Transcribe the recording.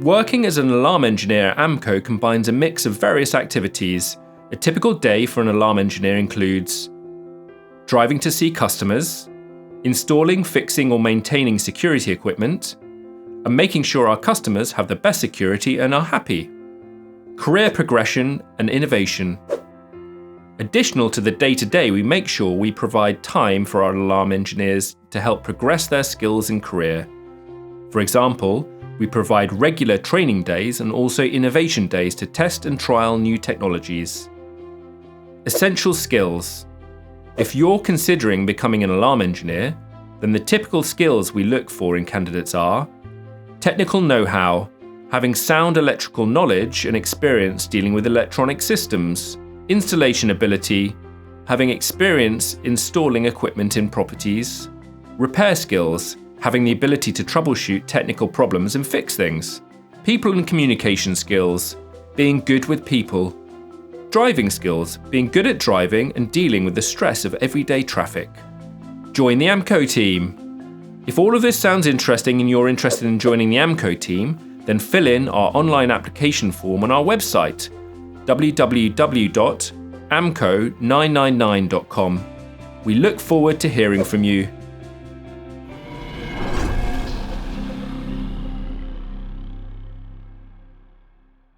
Working as an alarm engineer at AMCO combines a mix of various activities. A typical day for an alarm engineer includes driving to see customers, installing, fixing or maintaining security equipment, and making sure our customers have the best security and are happy. Career progression and innovation. Additional to the day-to-day, we make sure we provide time for our alarm engineers to help progress their skills and career. For example, we provide regular training days and also innovation days to test and trial new technologies. Essential skills. If you're considering becoming an alarm engineer, then the typical skills we look for in candidates are technical know-how, having sound electrical knowledge and experience dealing with electronic systems, installation ability, having experience installing equipment in properties, repair skills, having the ability to troubleshoot technical problems and fix things, people and communication skills, being good with people, driving skills, being good at driving and dealing with the stress of everyday traffic. Join the AMCO team. If all of this sounds interesting and you're interested in joining the AMCO team, then fill in our online application form on our website, www.amco999.com. We look forward to hearing from you.